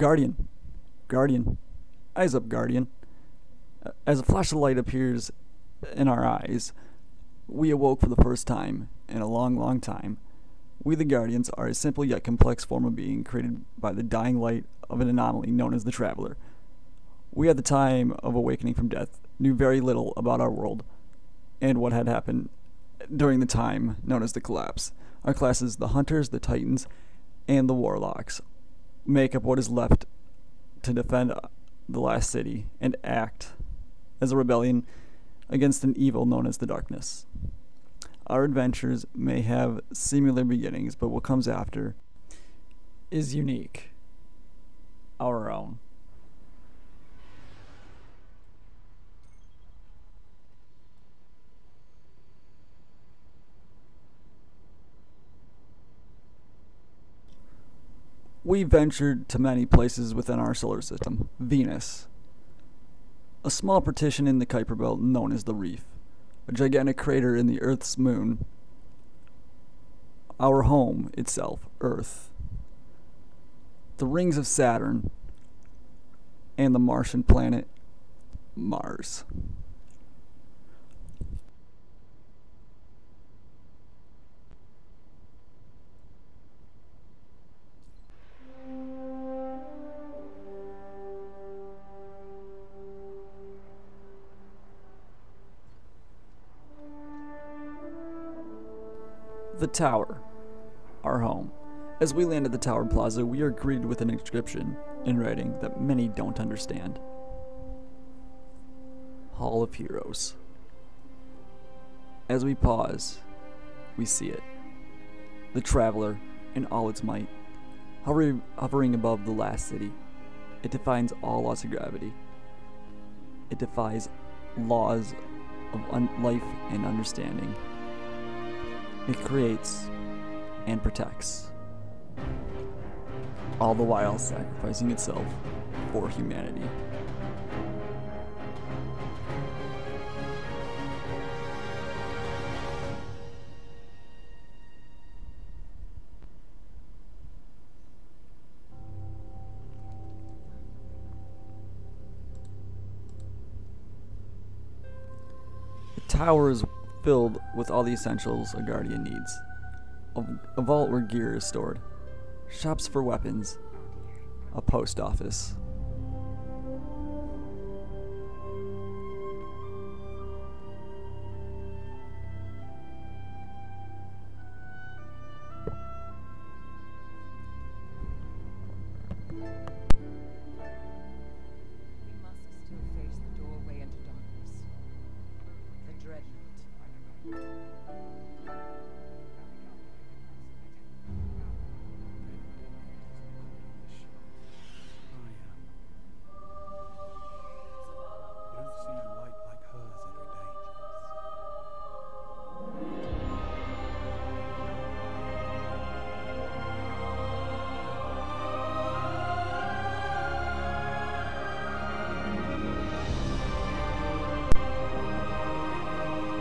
Guardian! Guardian! Eyes up, Guardian! As a flash of light appears in our eyes, we awoke for the first time in a long, long time. We, the Guardians, are a simple yet complex form of being created by the dying light of an anomaly known as the Traveler. We, at the time of awakening from death, knew very little about our world and what had happened during the time known as the Collapse. Our classes, the Hunters, the Titans, and the Warlocks, make up what is left to defend the last city and act as a rebellion against an evil known as the Darkness. Our adventures may have similar beginnings, but what comes after is unique, our own. We ventured to many places within our solar system. Venus, a small partition in the Kuiper Belt known as the Reef, a gigantic crater in the Earth's moon, our home itself, Earth, the rings of Saturn, and the Martian planet, Mars. The Tower, our home. As we land at the Tower Plaza, we are greeted with an inscription in writing that many don't understand. Hall of Heroes. As we pause, we see it. The Traveler, in all its might, hovering above the last city. It defines all laws of gravity. It defies laws of life and understanding. It creates and protects, all the while sacrificing itself for humanity. The tower is filled with all the essentials a Guardian needs. A vault where gear is stored, shops for weapons, a post office. We must still face the doorway into darkness. The dreadnought.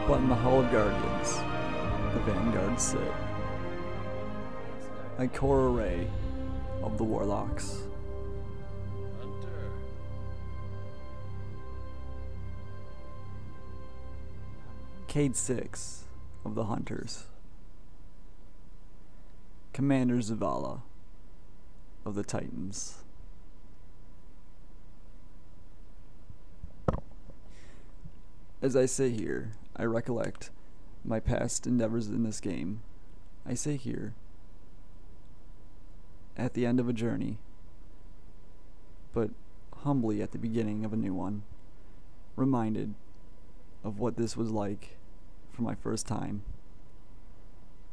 But in the Hall of Guardians, the Vanguard sit, a core array of the Warlocks. Hunter. Cade 6 of the Hunters. Commander Zavala of the Titans. As I sit here, I recollect my past endeavors in this game. I sit here at the end of a journey, but humbly at the beginning of a new one, reminded of what this was like for my first time.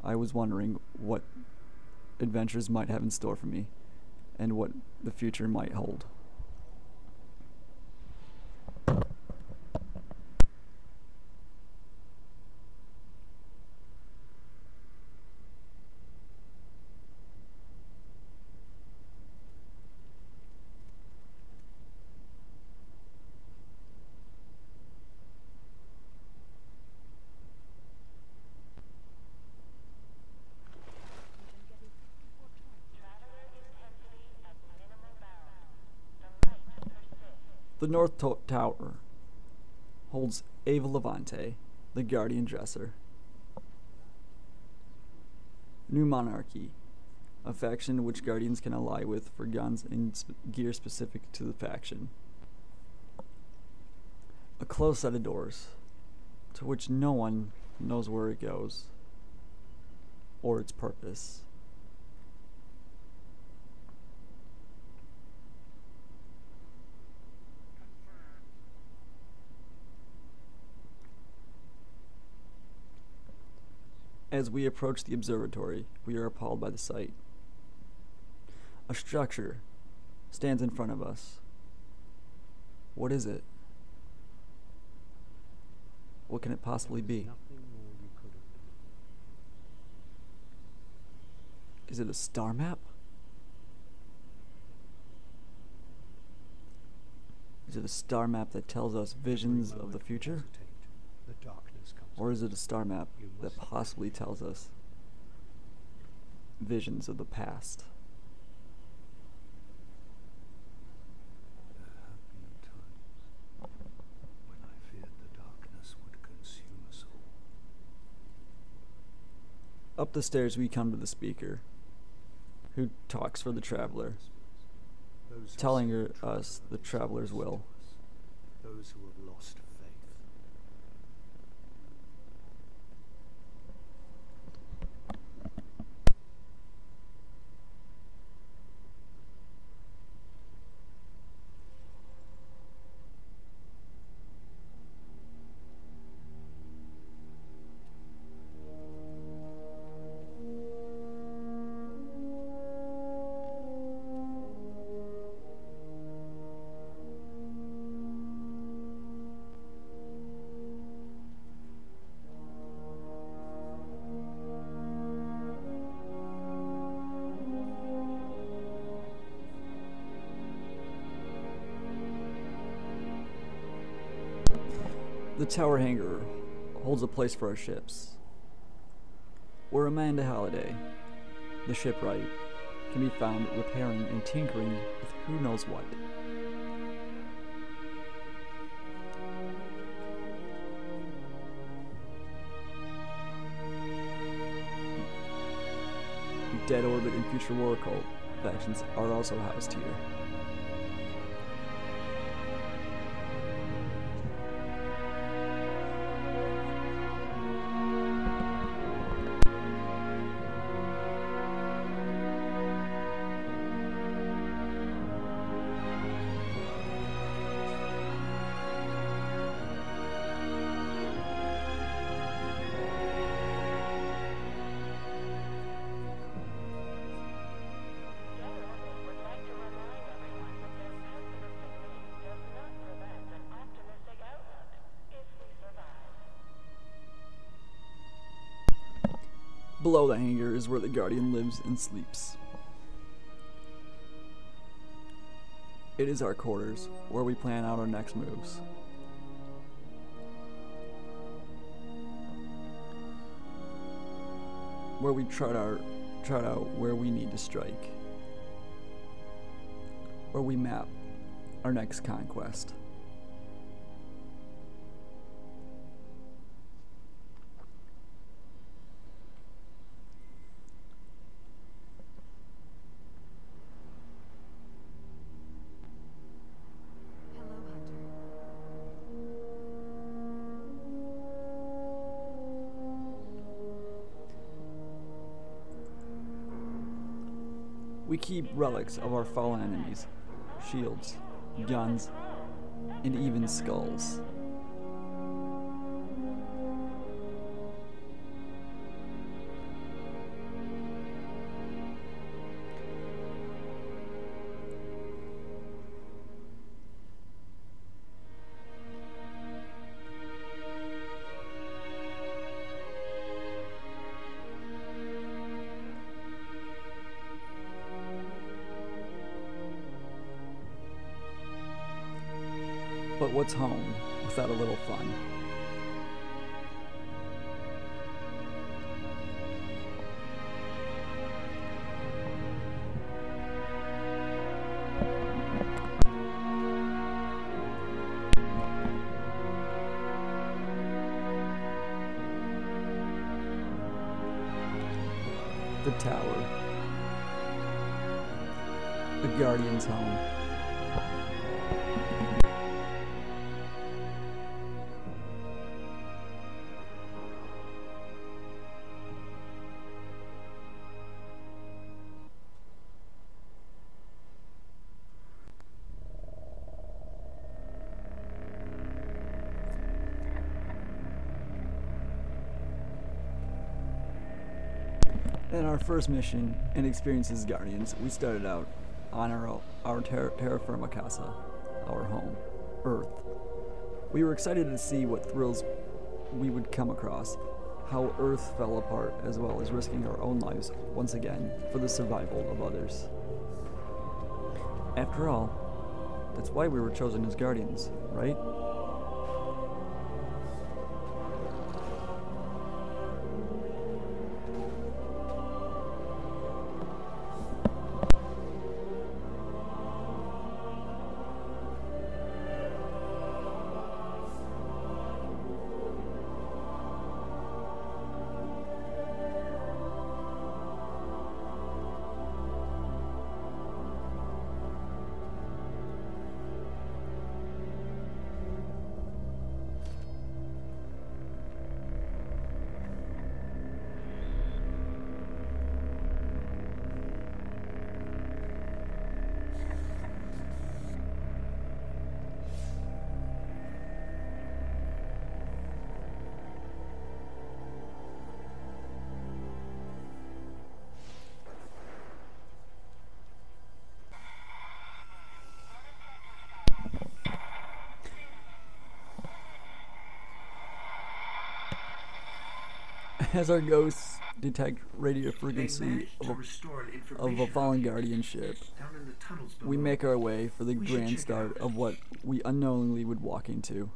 I was wondering what adventures might have in store for me and what the future might hold. The North Tower holds Ava Levante, the Guardian Dresser. New Monarchy, a faction which Guardians can ally with for guns and gear specific to the faction. A closed set of doors, to which no one knows where it goes, or its purpose. As we approach the observatory, we are appalled by the sight. A structure stands in front of us. What is it? What can it possibly be? Is it a star map? Is it a star map that tells us visions of the future? Or is it a star map that possibly tells us visions of the past? There have been times when I feared the darkness would consume us all. Up the stairs we come to the speaker, who talks for the traveler, Those who telling seek us the traveler's will. those who have lost faith. The tower hangar holds a place for our ships, where Amanda Halliday, the shipwright, can be found repairing and tinkering with who knows what. Dead Orbit and Future War Cult factions are also housed here. Below the hangar is where the Guardian lives and sleeps. It is our quarters, where we plan out our next moves. Where we chart out where we need to strike. Where we map our next conquest. Hello, Hunter. We keep relics of our fallen enemies, shields, guns, and even skulls. But what's home without a little fun? The tower. The Guardian's home. In our first mission and experience as Guardians, we started out on our terra firma casa, our home, Earth. We were excited to see what thrills we would come across, how Earth fell apart, as well as risking our own lives once again for the survival of others. After all, that's why we were chosen as Guardians, right? As our ghosts detect radio frequency of a fallen Guardian ship, we make our way for the grand start of what we unknowingly would walk into.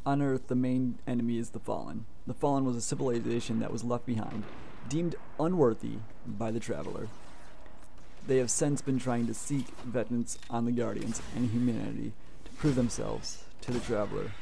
On Earth, the main enemy is the Fallen. The Fallen was a civilization that was left behind, deemed unworthy by the Traveler. They have since been trying to seek vengeance on the Guardians and humanity to prove themselves to the Traveler.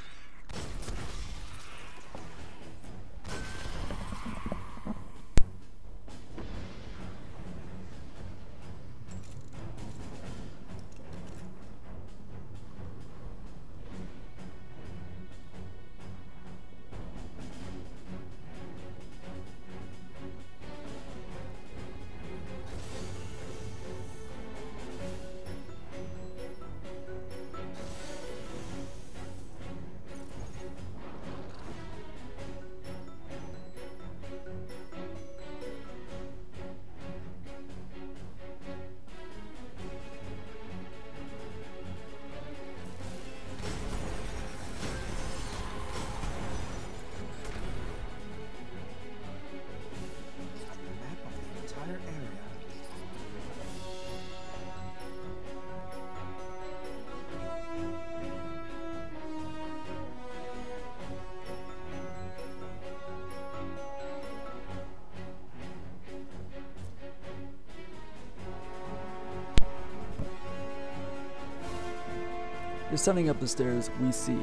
Descending up the stairs, we see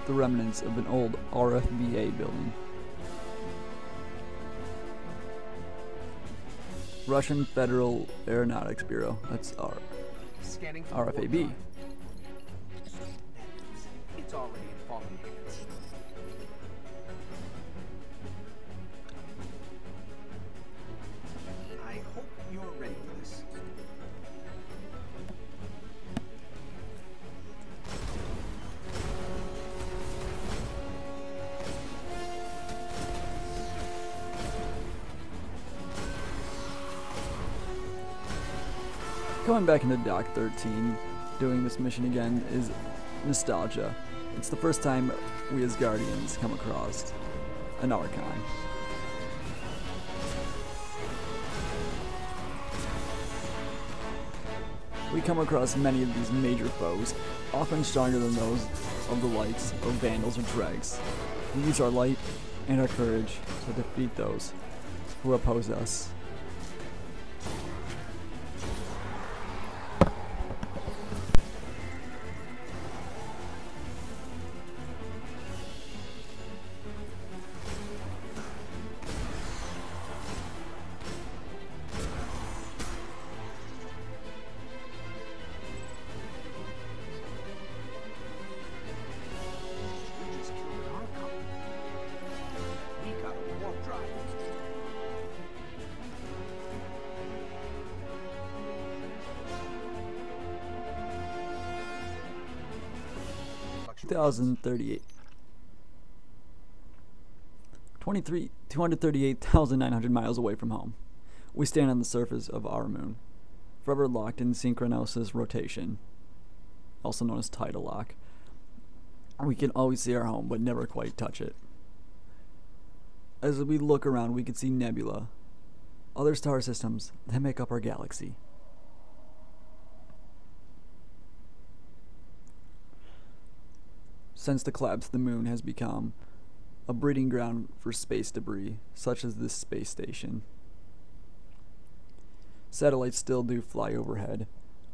the remnants of an old RFBA building. Russian Federal Aeronautics Bureau. That's our RFAB. It's already in fallen hands. I hope you're ready for this. Coming back into Dock 13, doing this mission again, is nostalgia. It's the first time we as Guardians come across an Archon. We come across many of these major foes, often stronger than those of the likes of Vandals or Dregs. We use our light and our courage to defeat those who oppose us. 2,038. 238,900 miles away from home. We stand on the surface of our moon, forever locked in synchronosis rotation, also known as tidal lock. We can always see our home, but never quite touch it. As we look around, we can see nebula, other star systems that make up our galaxy. Since the collapse, the moon has become a breeding ground for space debris, such as this space station. Satellites still do fly overhead,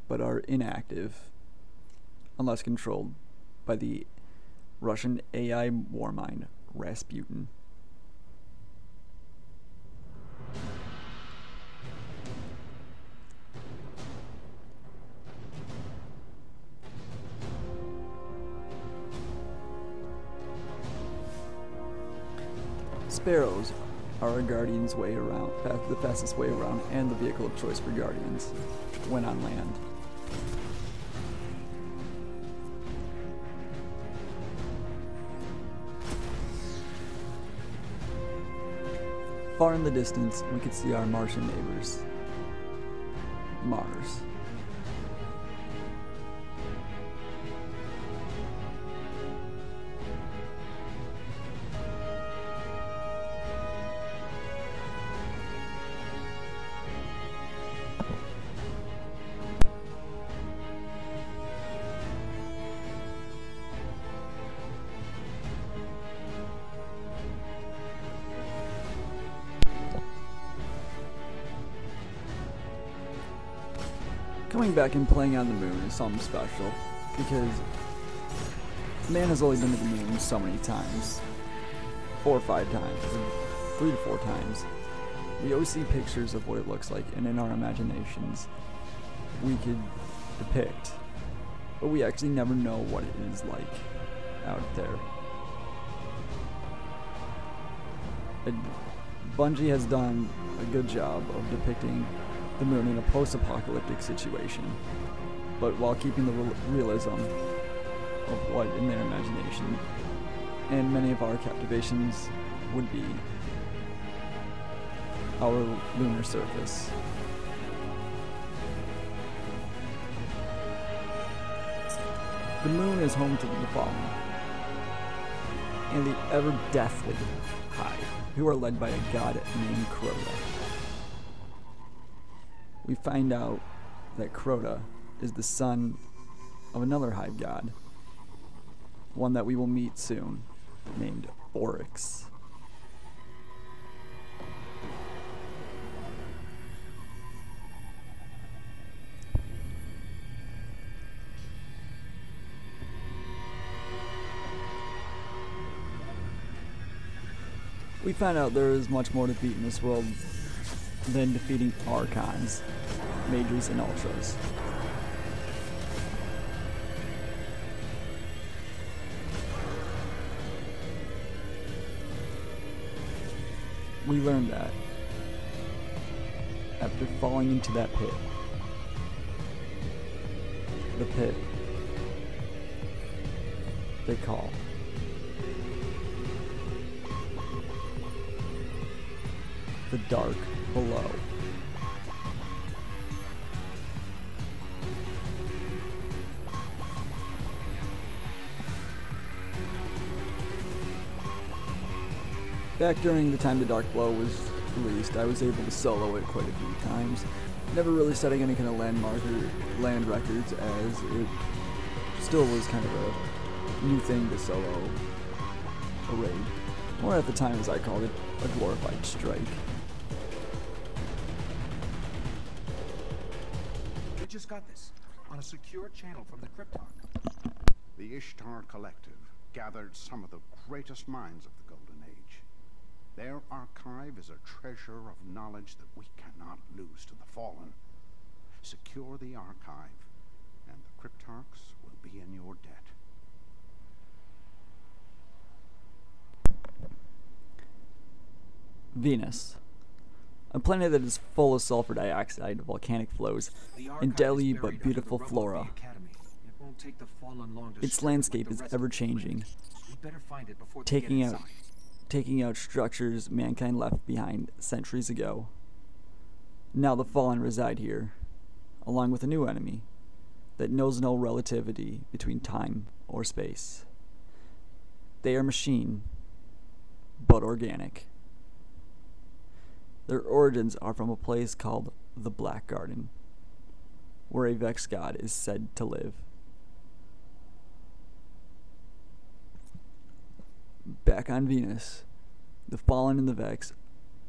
but are inactive, unless controlled by the Russian AI warmind, Rasputin. Sparrows are a guardian's way around, the fastest way around, and the vehicle of choice for guardians when on land. Far in the distance, we could see our Martian neighbors, Mars. Coming back and playing on the moon is something special, because man has only been to the moon so many times. 4 or 5 times, or 3 to 4 times. We always see pictures of what it looks like, and in our imaginations we could depict, but we actually never know what it is like out there. Bungie has done a good job of depicting the moon in a post-apocalyptic situation, but while keeping the realism of what in their imagination. And many of our captivations would be our lunar surface. The moon is home to the fallen and the ever-deathly Hive, who are led by a god named Crota. We find out that Crota is the son of another Hive god, one that we will meet soon, named Oryx. We find out there is much more to beat in this world than defeating Archons, Majors, and Ultras. We learned that after falling into that pit. The pit they call the dark below. Back during the time the Dark Below was released, I was able to solo it quite a few times. Never really setting any kind of land records, as it still was kind of a new thing to solo a raid. Or at the time, as I called it, a glorified strike. We just got this on a secure channel from the Krypton. The Ishtar Collective gathered some of the greatest minds of the Golden Age. Their archive is a treasure of knowledge that we cannot lose to the fallen. Secure the archive, and the Cryptarchs will be in your debt. Venus, a planet that is full of sulfur dioxide, volcanic flows, and deadly but beautiful flora. won't take the Fallen long to Its strip it like landscape the is rest of the ever-changing, planet. We better find it before they taking get out inside. taking out structures mankind left behind centuries ago. Now the Fallen reside here, along with a new enemy that knows no relativity between time or space. They are machine, but organic. Their origins are from a place called the Black Garden, where a Vex god is said to live. Back on Venus, the Fallen and the Vex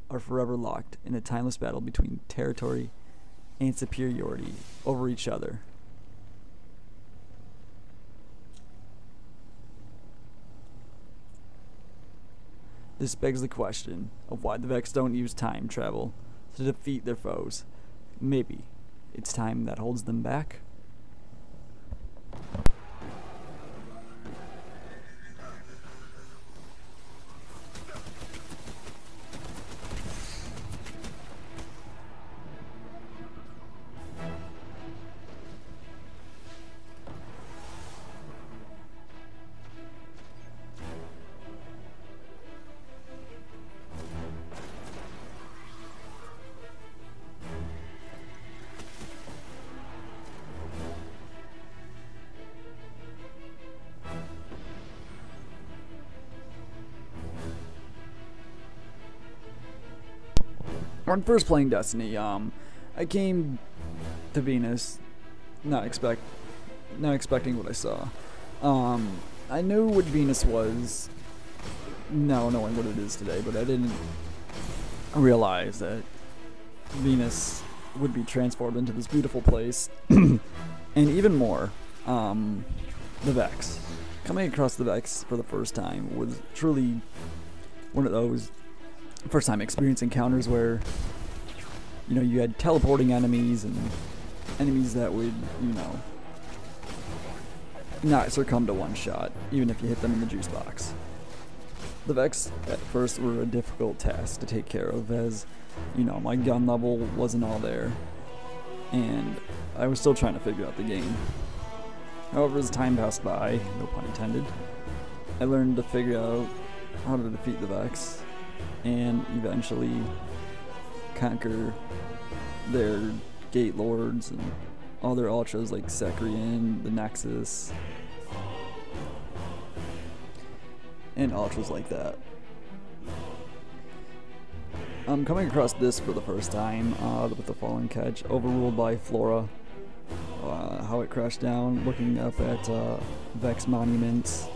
are forever locked in a timeless battle between territory and superiority over each other. This begs the question of why the Vex don't use time travel to defeat their foes. Maybe it's time that holds them back? When first playing Destiny, I came to Venus not expecting what I saw. I knew what Venus was, now knowing what it is today, but I didn't realize that Venus would be transformed into this beautiful place, and even more, the Vex. Coming across the Vex for the first time was truly one of those first time experience encounters where, you know, you had teleporting enemies and enemies that would, you know, not succumb to one shot, even if you hit them in the juice box. The Vex at first were a difficult task to take care of, as, you know, my gun level wasn't all there, and I was still trying to figure out the game. However, as time passed by, no pun intended, I learned to figure out how to defeat the Vex, and eventually conquer their Gate Lords and all their ultras like Sekrian, the Nexus, and ultras like that. I'm coming across this for the first time with the Fallen Catch, overruled by Flora. How it crashed down, looking up at Vex monuments.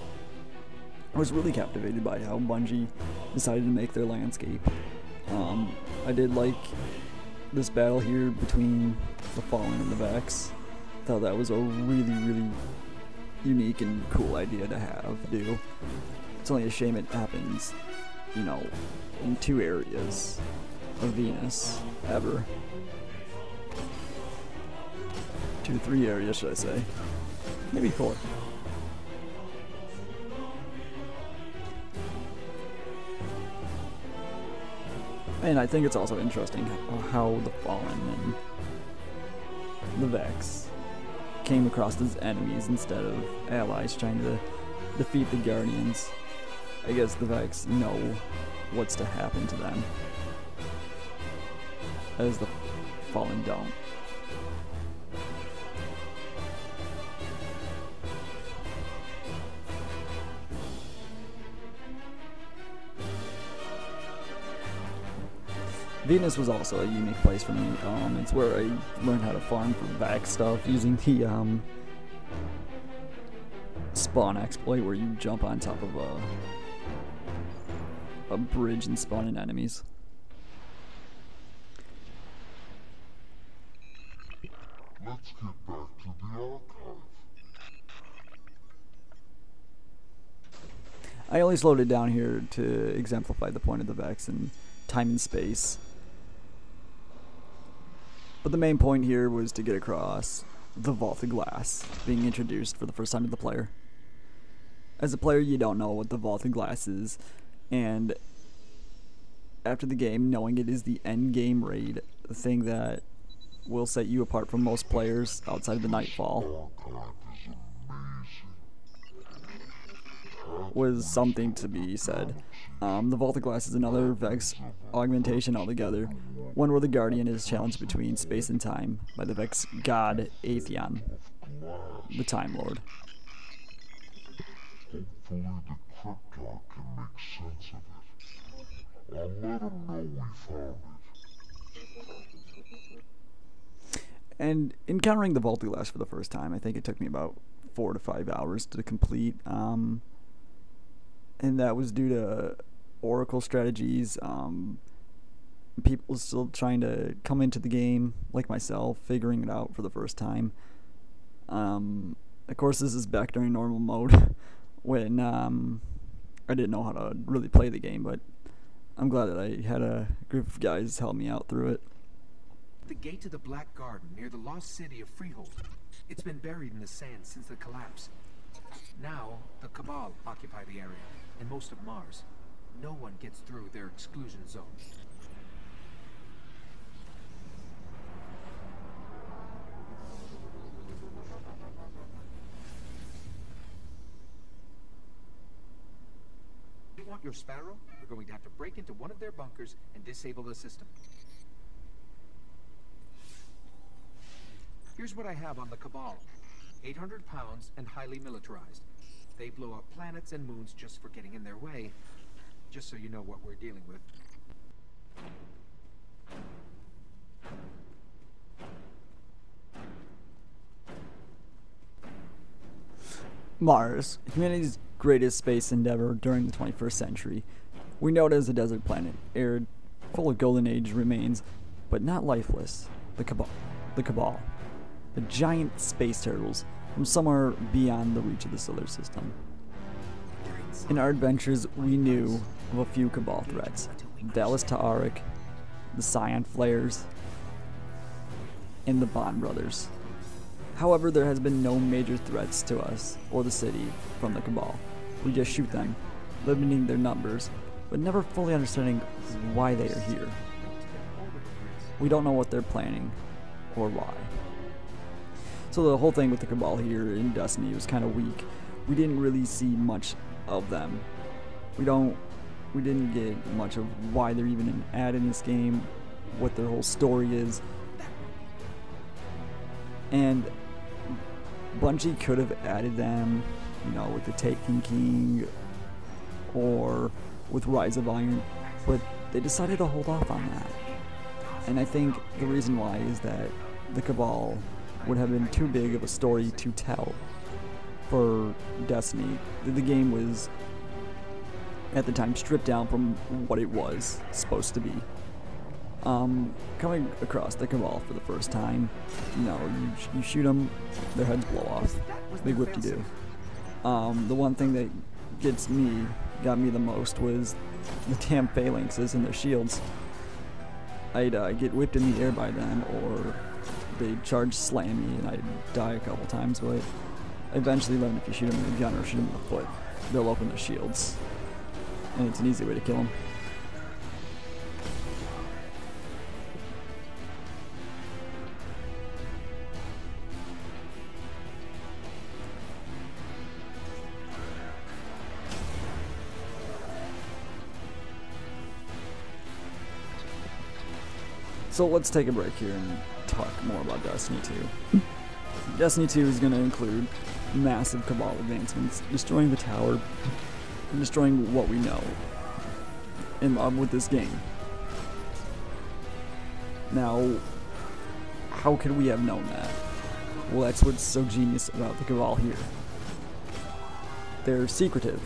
I was really captivated by how Bungie decided to make their landscape. I did like this battle here between the Fallen and the Vex. Thought that was a really, really unique and cool idea to do. It's only a shame it happens, you know, in 2 areas of Venus, ever. 2 to 3 areas, should I say. Maybe 4. And I think it's also interesting how the Fallen and the Vex came across as enemies instead of allies trying to defeat the Guardians. I guess the Vex know what's to happen to them, as the Fallen don't. Venus was also a unique place for me. It's where I learned how to farm for back stuff using the spawn exploit, where you jump on top of a bridge and spawn in enemies. Let's get back to the archive. I only slowed it down here to exemplify the point of the Vex and time and space. But the main point here was to get across the Vault of Glass being introduced for the first time to the player. As a player, you don't know what the Vault of Glass is, and after the game, knowing it is the end game raid, the thing that will set you apart from most players outside of the Nightfall. Archive is was something to be said. The Vault of Glass is another Vex augmentation altogether, one where the Guardian is challenged between space and time by the Vex god Atheon, the Time Lord. Hopefully the Cryptar can make sense of it. I'll let him know we found it. And encountering the Vault of Glass for the first time, I think it took me about 4 to 5 hours to complete, and that was due to Oracle strategies, people still trying to come into the game, like myself, figuring it out for the first time. Of course, this is back during normal mode, when I didn't know how to really play the game, but I'm glad that I had a group of guys help me out through it. The gate to the Black Garden near the lost city of Freehold. It's been buried in the sand since the collapse. Now, the Cabal occupy the area, and most of Mars. No one gets through their exclusion zone. You want your Sparrow? We're going to have to break into one of their bunkers and disable the system. Here's what I have on the Cabal. 800 pounds and highly militarized. They blow up planets and moons just for getting in their way. Just so you know what we're dealing with. Mars, humanity's greatest space endeavor during the 21st century. We know it as a desert planet, arid, full of Golden Age remains, but not lifeless. The Cabal. The giant space turtles from somewhere beyond the reach of the solar system. In our adventures, we knew of a few Cabal threats: Dallas Ta'arik, the Scion Flares, and the Bond brothers. However, there has been no major threats to us or the city from the Cabal. We just shoot them, limiting their numbers, but never fully understanding why they are here. We don't know what they're planning or why. So the whole thing with the Cabal here in Destiny was kind of weak. We didn't really see much of them. We didn't get much of why they're even an ad in this game, what their whole story is. And Bungie could have added them, with the Taken King or with Rise of Iron, but they decided to hold off on that. And I think the reason why is that the Cabal would have been too big of a story to tell for Destiny. The game was, at the time, stripped down from what it was supposed to be. Coming across the Cabal for the first time, you shoot them, their heads blow off. Big whoop-de-doo. The one thing that got me the most was the damn phalanxes and their shields. I'd get whipped in the air by them, or they'd charge slam me and I'd die a couple times, but I eventually learned if you shoot them in the gun or shoot them in the foot, they'll open their shields. And it's an easy way to kill them. So let's take a break here and talk more about Destiny 2. Destiny 2 is going to include massive Cabal advancements, destroying the tower, and destroying what we know in love with this game. Now, how could we have known that? Well, that's what's so genius about the Cabal here. They're secretive.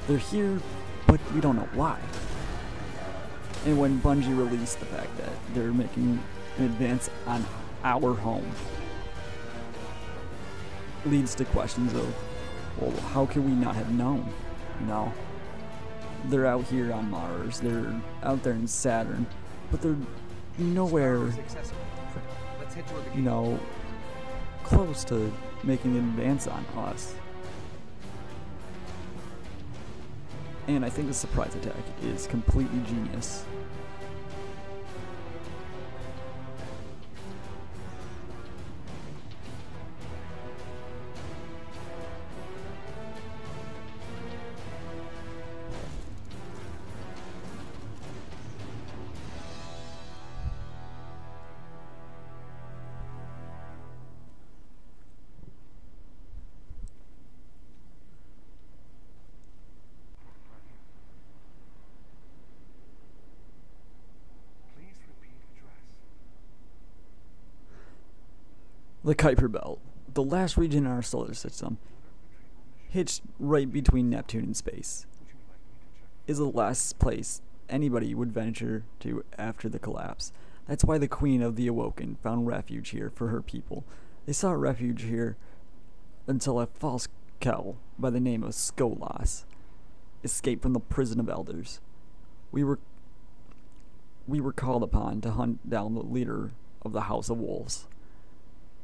They're here, but we don't know why. And when Bungie released the fact that they're making an advance on our home, leads to questions of, well, how could we not have known? They're out here on Mars, they're out there in Saturn, but they're nowhere, close to making an advance on us. And I think the surprise attack is completely genius. The Kuiper Belt, the last region in our solar system, hitched right between Neptune and space, is the last place anybody would venture to after the collapse. That's why the Queen of the Awoken found refuge here for her people. They sought refuge here until a false Kel by the name of Skolas escaped from the prison of elders. We were called upon to hunt down the leader of the House of Wolves.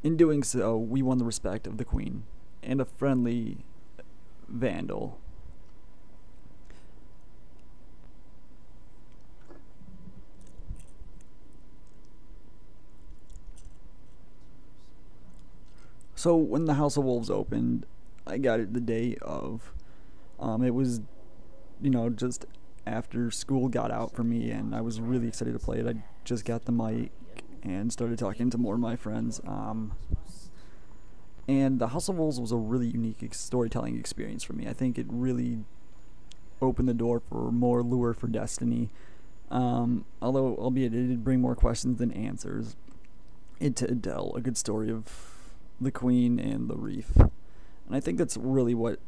In doing so, we won the respect of the Queen and a friendly vandal. So when the House of Wolves opened, I got it the day of. It was, just after school got out for me, and I was really excited to play it. I just got the mic and started talking to more of my friends. And the House of Wolves was a really unique storytelling experience for me. I think it really opened the door for more lure for Destiny. Although, albeit it did bring more questions than answers, it did tell a good story of the Queen and the Reef. And I think that's really what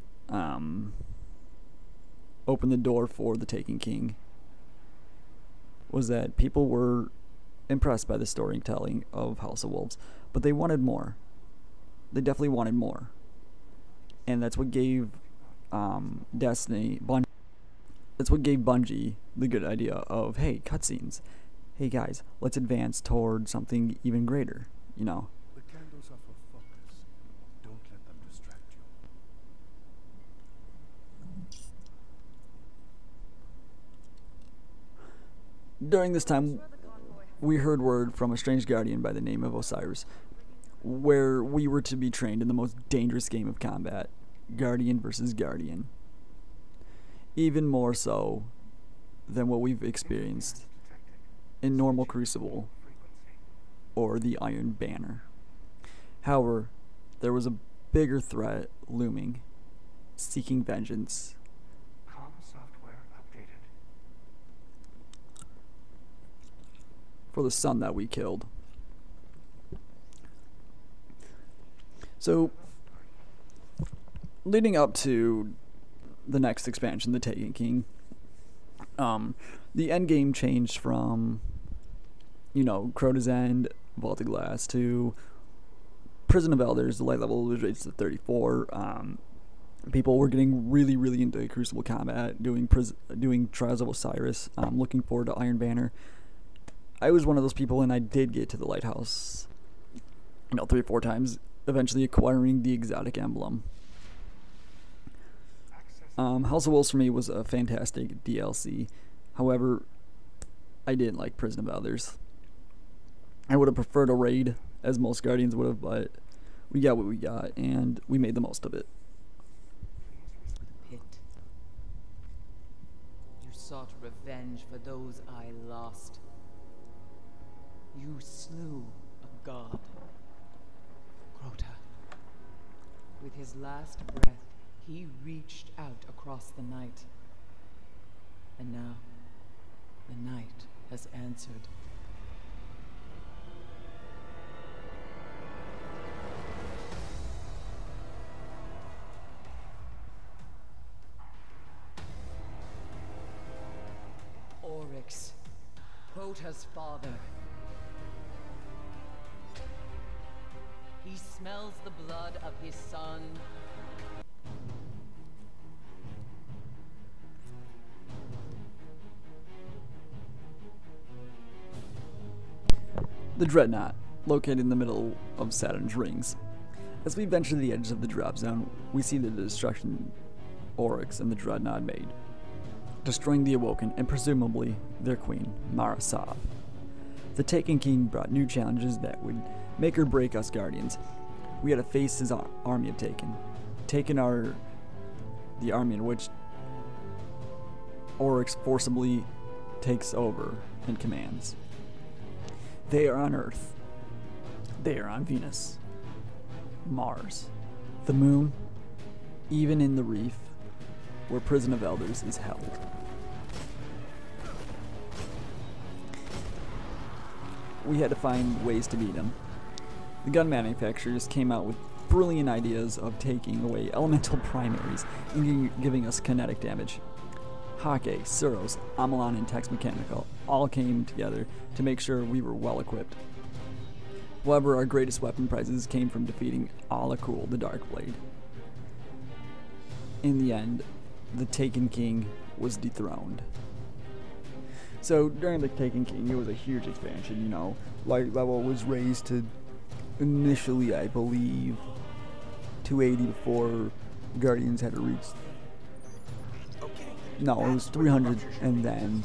opened the door for the Taken King, was that people were impressed by the storytelling of House of Wolves, but they wanted more. They definitely wanted more. And that's what gave Bungie the good idea of, hey, cutscenes. Hey guys, let's advance toward something even greater, The candles are for focus. Don't let them distract you. During this time, we heard word from a strange guardian by the name of Osiris, where we were to be trained in the most dangerous game of combat, Guardian versus Guardian. Even more so than what we've experienced in normal Crucible or the Iron Banner. However, there was a bigger threat looming, seeking vengeance. Com software updated. For the son that we killed. So, leading up to the next expansion, the Taken King, the end game changed from, Crota's End, Vaulted Glass, to Prison of Elders. The light level was raised to 34. People were getting really, really into Crucible combat, doing Trials of Osiris, looking forward to Iron Banner. I was one of those people, and I did get to the Lighthouse, 3 or 4 times, eventually acquiring the exotic emblem. House of Wolves for me was a fantastic DLC. However, I didn't like Prison of Elders. I would have preferred a raid, as most Guardians would have, but we got what we got, and we made the most of it. Pit. You sought revenge for those I lost. You slew a god. Crota. With his last breath, he reached out across the night. And now, the night has answered. Oryx, Crota's father. He smells the blood of his son. The Dreadnought, located in the middle of Saturn's rings. As we venture to the edges of the drop zone, we see the destruction Oryx and the Dreadnought made, destroying the Awoken and presumably their queen, Mara Sov. The Taken King brought new challenges that would make or break us Guardians. We had to face his army of Taken, the army in which Oryx forcibly takes over and commands. They are on Earth. They are on Venus, Mars, the Moon, even in the Reef, where Prison of Elders is held. We had to find ways to beat him. the gun manufacturers came out with brilliant ideas of taking away elemental primaries and giving us kinetic damage. Hake, Suros, Amalon, and Tex Mechanical all came together to make sure we were well equipped. However, our greatest weapon prizes came from defeating Alakul, the Dark Blade. In the end, the Taken King was dethroned. So during the Taken King, it was a huge expansion, you know. Light level was raised to initially, I believe, 280 before Guardians had to reach. No, it was 300, and then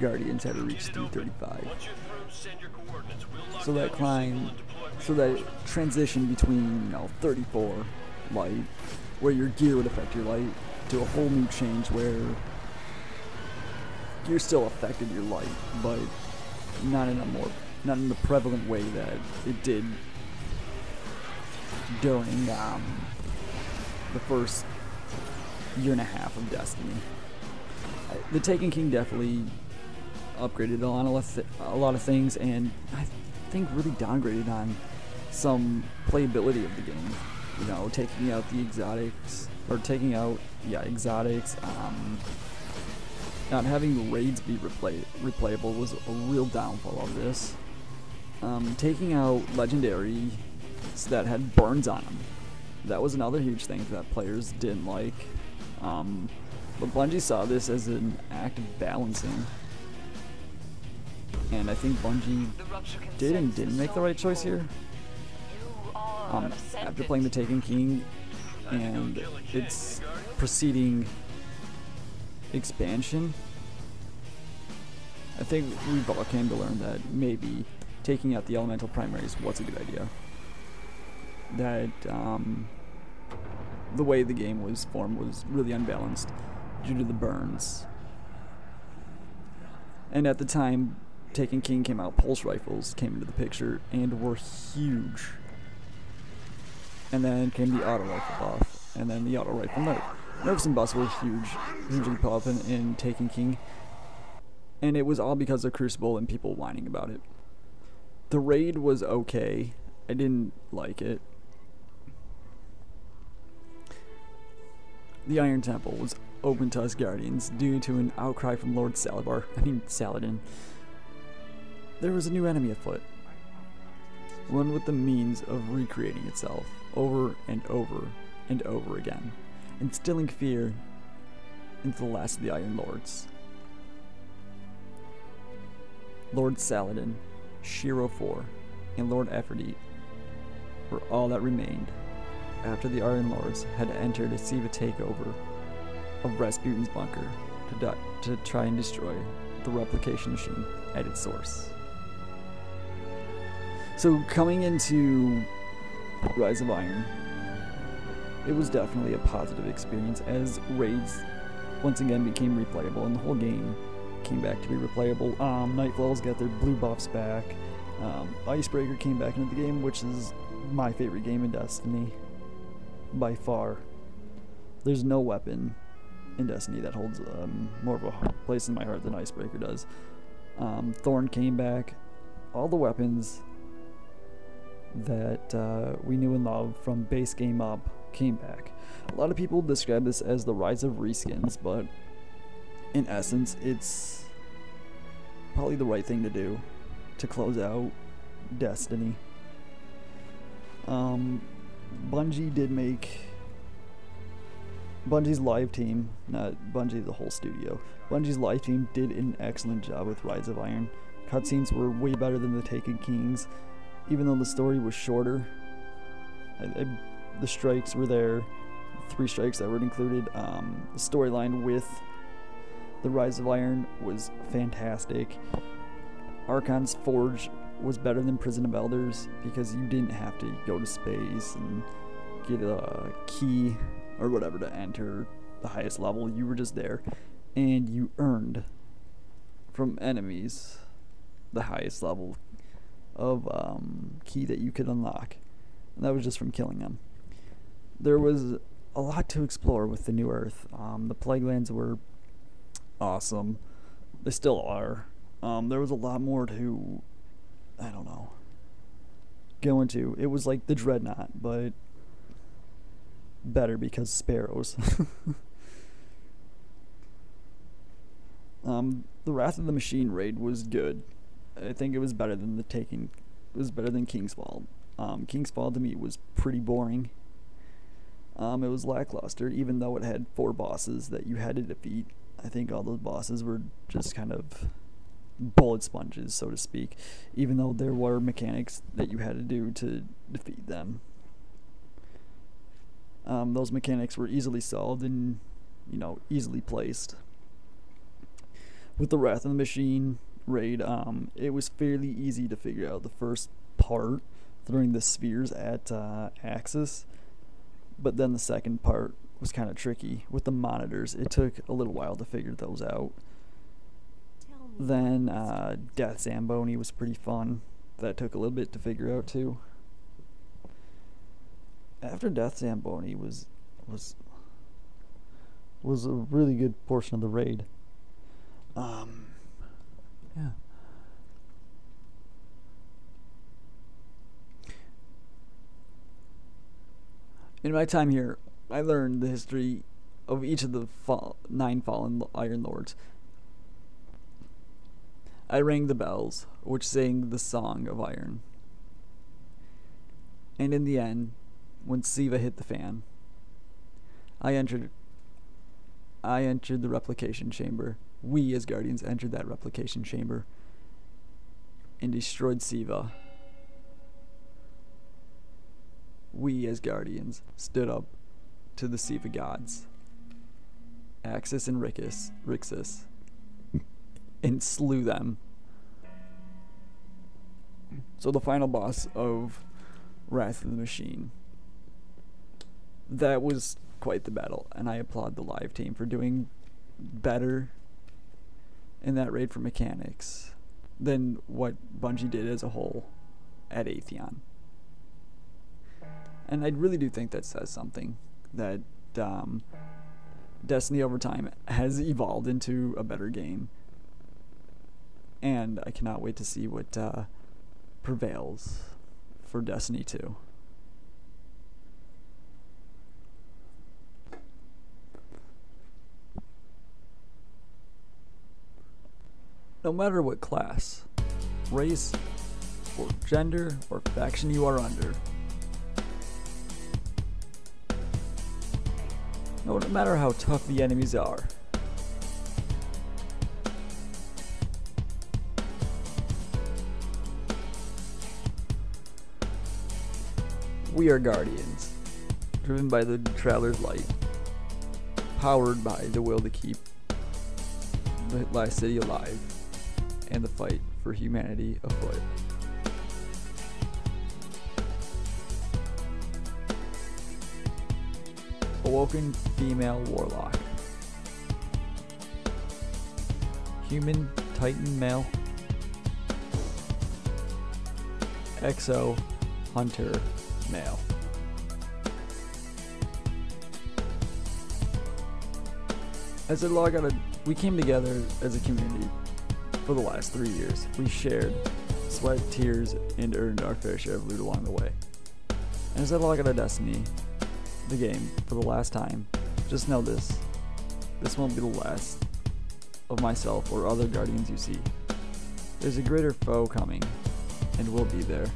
Guardians had to reach 335. So that climb, so that transition between, you know, 34 light, where your gear would affect your light, to a whole new change where gear still affected your light, but not in the prevalent way that it did during the first year and a half of Destiny. The Taken King definitely upgraded a lot of things, and I think really downgraded on some playability of the game. You know, taking out the exotics, or taking out, exotics, not having raids be replayable was a real downfall of this. Taking out legendaries that had burns on them, that was another huge thing that players didn't like. But Bungie saw this as an act of balancing, and I think Bungie did and didn't make the right choice here. After playing the Taken King and its preceding expansion, I think we've all came to learn that maybe taking out the elemental primaries was a good idea. That the way the game was formed was really unbalanced due to the burns. And at the time Taken King came out, pulse rifles came into the picture and were huge. And then came the auto rifle buff, and then the auto rifle nerf. Nerfs and buffs were hugely popping in Taken King, and it was all because of Crucible and people whining about it. The raid was okay. I didn't like it. The Iron Temple was open to us Guardians due to an outcry from Lord Saladin. There was a new enemy afoot, one with the means of recreating itself over and over and over again, instilling fear into the last of the Iron Lords. Lord Saladin, Shiro 4, and Lord Aphrodite were all that remained after the Iron Lords had entered a siege takeover of Rasputin's bunker to try and destroy the replication machine at its source. So coming into Rise of Iron, it was definitely a positive experience as raids once again became replayable and the whole game came back to be replayable. Nightfalls got their blue buffs back. Icebreaker came back into the game, which is my favorite game in Destiny by far. There's no weapon in Destiny that holds more of a place in my heart than Icebreaker does. Thorn came back. All the weapons that we knew and loved from base game up came back. A lot of people describe this as the rise of reskins, but in essence it's probably the right thing to do to close out Destiny. Bungie did make Bungie's live team, not Bungie the whole studio, Bungie's live team did an excellent job with Rise of Iron. Cutscenes were way better than the Taken Kings, even though the story was shorter. The strikes were there, 3 strikes that were included. The storyline with the Rise of Iron was fantastic. Archon's Forge was better than Prison of Elders because you didn't have to go to space and get a key or whatever to enter the highest level. You were just there, and you earned from enemies the highest level of key that you could unlock, and that was just from killing them. There was a lot to explore with the New Earth. The Plague Lands were awesome. They still are. There was a lot more to, I don't know, go into. It was like the Dreadnought, but better because sparrows. The Wrath of the Machine raid was good. I think it was better than the Taking. It was better than Kingsfall. Kingsfall to me was pretty boring. It was lackluster, even though it had 4 bosses that you had to defeat. I think all those bosses were just kind of bullet sponges, so to speak, even though there were mechanics that you had to do to defeat them. Those mechanics were easily solved and, easily placed. With the Wrath of the Machine raid, it was fairly easy to figure out the first part, throwing the spheres at Axis, but then the second part was kind of tricky with the monitors. It took a little while to figure those out. Then Death Zamboni was pretty fun. That took a little bit to figure out too. After Death Zamboni was a really good portion of the raid. Yeah. In my time here, I learned the history of each of the 9 fallen Iron Lords. I rang the bells, which sang the Song of Iron. And in the end, when Siva hit the fan, I entered the replication chamber. We, as Guardians, entered that replication chamber and destroyed Siva. We, as Guardians, stood up to the Siva gods, Axis and Rixus, and slew them. So the final boss of Wrath of the Machine. That was quite the battle, and I applaud the live team for doing better in that raid for mechanics than what Bungie did as a whole at Atheon. And I really do think that says something, that Destiny over time has evolved into a better game. And I cannot wait to see what prevails for Destiny 2. No matter what class, race, or gender, or faction you are under, no matter how tough the enemies are, we are Guardians, driven by the Traveler's Light, powered by the will to keep the last city alive, and the fight for humanity afoot. Awoken female warlock. Human titan male. Exo hunter male. As I log out, we came together as a community for the last 3 years. We shared sweat, tears, and earned our fair share of loot along the way. And as I log out of Destiny, the game, for the last time, just know this. This won't be the last of myself or other Guardians you see. There's a greater foe coming, and we'll be there.